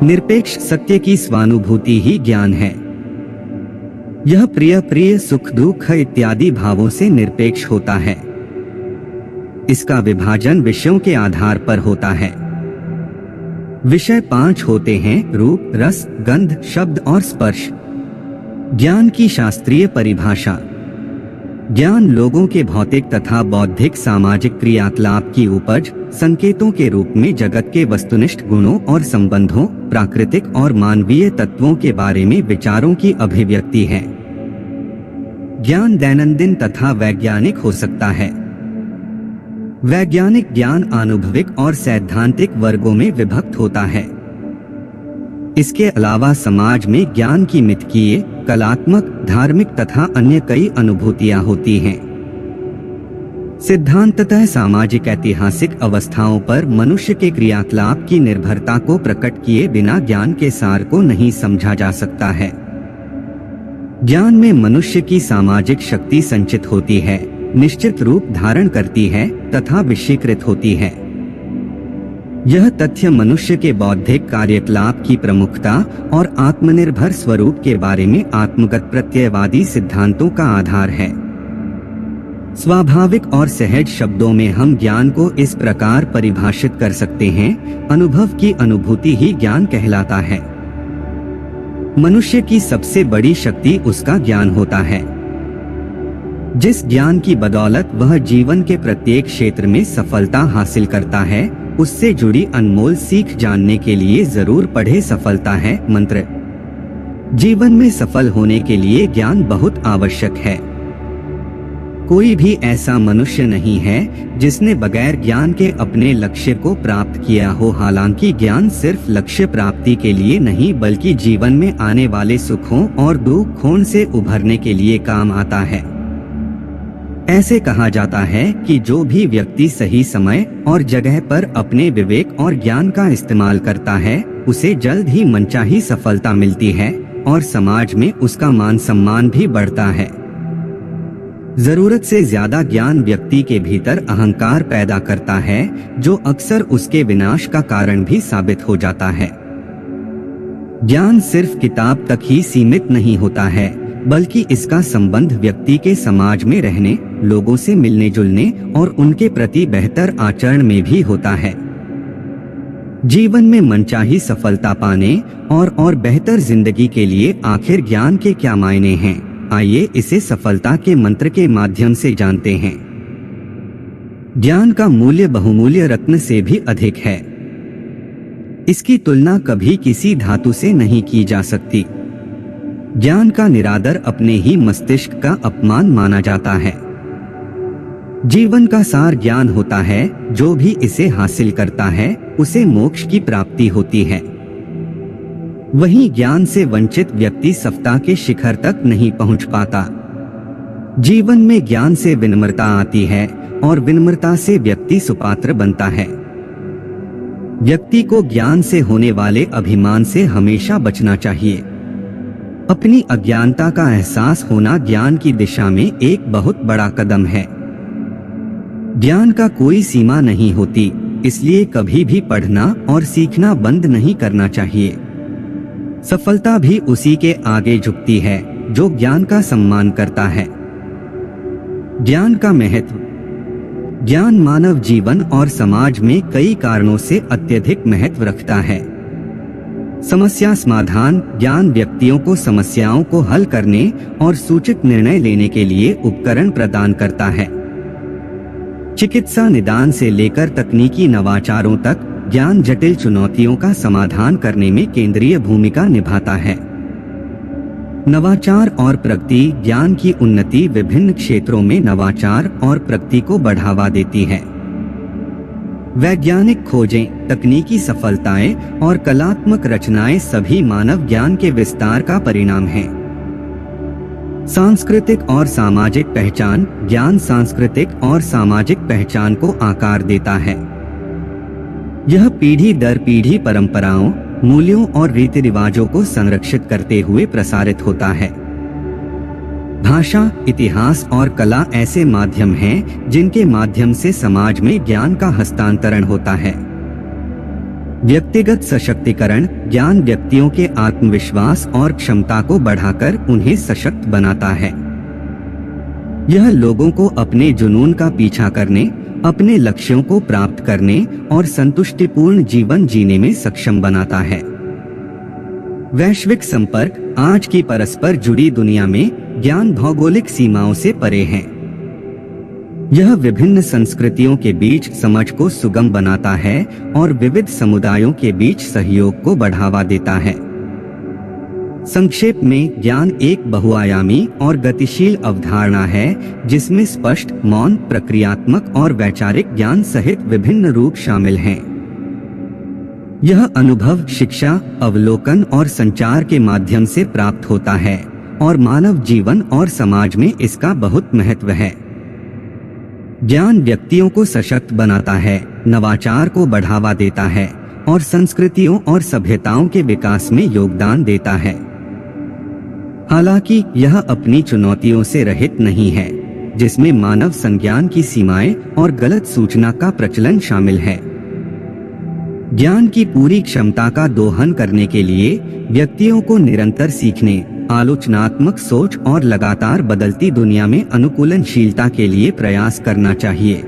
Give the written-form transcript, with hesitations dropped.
निरपेक्ष सत्य की स्वानुभूति ही ज्ञान है। यह प्रिय प्रिय सुख दुख इत्यादि भावों से निरपेक्ष होता है। इसका विभाजन विषयों के आधार पर होता है। विषय 5 होते हैं: रूप, रस, गंध, शब्द और स्पर्श। ज्ञान की शास्त्रीय परिभाषा: ज्ञान लोगों के भौतिक तथा बौद्धिक सामाजिक क्रियाकलाप की उपज, संकेतों के रूप में जगत के वस्तुनिष्ठ गुणों और संबंधों, प्राकृतिक और मानवीय तत्वों के बारे में विचारों की अभिव्यक्ति है। ज्ञान दैनंदिन तथा वैज्ञानिक हो सकता है। वैज्ञानिक ज्ञान आनुभविक और सैद्धांतिक वर्गों में विभक्त होता है। इसके अलावा समाज में ज्ञान की मिथकीय, कलात्मक, धार्मिक तथा अन्य कई अनुभूतियां होती हैं। सिद्धांततः सामाजिक ऐतिहासिक अवस्थाओं पर मनुष्य के क्रियाकलाप की निर्भरता को प्रकट किए बिना ज्ञान के सार को नहीं समझा जा सकता है। ज्ञान में मनुष्य की सामाजिक शक्ति संचित होती है, निश्चित रूप धारण करती है तथा विषयीकृत होती है। यह तथ्य मनुष्य के बौद्धिक कार्यकलाप की प्रमुखता और आत्मनिर्भर स्वरूप के बारे में आत्मगत प्रत्ययवादी सिद्धांतों का आधार है। स्वाभाविक और सहज शब्दों में हम ज्ञान को इस प्रकार परिभाषित कर सकते हैं: अनुभव की अनुभूति ही ज्ञान कहलाता है। मनुष्य की सबसे बड़ी शक्ति उसका ज्ञान होता है। जिस ज्ञान की बदौलत वह जीवन के प्रत्येक क्षेत्र में सफलता हासिल करता है, उससे जुड़ी अनमोल सीख जानने के लिए जरूर पढ़े सफलता है मंत्र। जीवन में सफल होने के लिए ज्ञान बहुत आवश्यक है। कोई भी ऐसा मनुष्य नहीं है जिसने बगैर ज्ञान के अपने लक्ष्य को प्राप्त किया हो। हालांकि ज्ञान सिर्फ लक्ष्य प्राप्ति के लिए नहीं बल्कि जीवन में आने वाले सुखों और दुखों से उभरने के लिए काम आता है। ऐसे कहा जाता है कि जो भी व्यक्ति सही समय और जगह पर अपने विवेक और ज्ञान का इस्तेमाल करता है, उसे जल्द ही मनचाही सफलता मिलती है और समाज में उसका मान सम्मान भी बढ़ता है। जरूरत से ज्यादा ज्ञान व्यक्ति के भीतर अहंकार पैदा करता है, जो अक्सर उसके विनाश का कारण भी साबित हो जाता है। ज्ञान सिर्फ किताब तक ही सीमित नहीं होता है, बल्कि इसका संबंध व्यक्ति के समाज में रहने, लोगों से मिलने जुलने और उनके प्रति बेहतर आचरण में भी होता है। जीवन में मनचाही सफलता पाने और बेहतर जिंदगी के लिए आखिर ज्ञान के क्या मायने हैं? आइए इसे सफलता के मंत्र के माध्यम से जानते हैं। ज्ञान का मूल्य बहुमूल्य रत्न से भी अधिक है। इसकी तुलना कभी किसी धातु से नहीं की जा सकती। ज्ञान का निरादर अपने ही मस्तिष्क का अपमान माना जाता है। जीवन का सार ज्ञान होता है। जो भी इसे हासिल करता है उसे मोक्ष की प्राप्ति होती है। वहीं ज्ञान से वंचित व्यक्ति सफलता के शिखर तक नहीं पहुंच पाता। जीवन में ज्ञान से विनम्रता आती है और विनम्रता से व्यक्ति सुपात्र बनता है। व्यक्ति को ज्ञान से होने वाले अभिमान से हमेशा बचना चाहिए। अपनी अज्ञानता का एहसास होना ज्ञान की दिशा में एक बहुत बड़ा कदम है। ज्ञान का कोई सीमा नहीं होती, इसलिए कभी भी पढ़ना और सीखना बंद नहीं करना चाहिए। सफलता भी उसी के आगे झुकती है जो ज्ञान का सम्मान करता है। ज्ञान का महत्व। ज्ञान मानव जीवन और समाज में कई कारणों से अत्यधिक महत्व रखता है। समस्या समाधान। ज्ञान व्यक्तियों को समस्याओं को हल करने और सूचित निर्णय लेने के लिए उपकरण प्रदान करता है। चिकित्सा निदान से लेकर तकनीकी नवाचारों तक ज्ञान जटिल चुनौतियों का समाधान करने में केंद्रीय भूमिका निभाता है। नवाचार और प्रगति। ज्ञान की उन्नति विभिन्न क्षेत्रों में नवाचार और प्रगति को बढ़ावा देती है। वैज्ञानिक खोजें, तकनीकी सफलताएं और कलात्मक रचनाएं सभी मानव ज्ञान के विस्तार का परिणाम हैं। सांस्कृतिक और सामाजिक पहचान। ज्ञान सांस्कृतिक और सामाजिक पहचान को आकार देता है। यह पीढ़ी दर पीढ़ी परंपराओं, मूल्यों और रीति रिवाजों को संरक्षित करते हुए प्रसारित होता है। भाषा, इतिहास और कला ऐसे माध्यम हैं जिनके माध्यम से समाज में ज्ञान का हस्तांतरण होता है। व्यक्तिगत सशक्तिकरण ज्ञान व्यक्तियों के आत्मविश्वास और क्षमता को बढ़ाकर उन्हें सशक्त बनाता है। यह लोगों को अपने जुनून का पीछा करने, अपने लक्ष्यों को प्राप्त करने और संतुष्टिपूर्ण जीवन जीने में सक्षम बनाता है। वैश्विक संपर्क आज की परस्पर जुड़ी दुनिया में ज्ञान भौगोलिक सीमाओं से परे है। यह विभिन्न संस्कृतियों के बीच समझ को सुगम बनाता है और विविध समुदायों के बीच सहयोग को बढ़ावा देता है। संक्षेप में, ज्ञान एक बहुआयामी और गतिशील अवधारणा है जिसमें स्पष्ट, मौन, प्रक्रियात्मक और वैचारिक ज्ञान सहित विभिन्न रूप शामिल हैं। यह अनुभव, शिक्षा, अवलोकन और संचार के माध्यम से प्राप्त होता है और मानव जीवन और समाज में इसका बहुत महत्व है। ज्ञान व्यक्तियों को सशक्त बनाता है, नवाचार को बढ़ावा देता है और संस्कृतियों और सभ्यताओं के विकास में योगदान देता है। हालांकि यह अपनी चुनौतियों से रहित नहीं है, जिसमें मानव संज्ञान की सीमाएं और गलत सूचना का प्रचलन शामिल है। ज्ञान की पूरी क्षमता का दोहन करने के लिए व्यक्तियों को निरंतर सीखने, आलोचनात्मक सोच और लगातार बदलती दुनिया में अनुकूलनशीलता के लिए प्रयास करना चाहिए।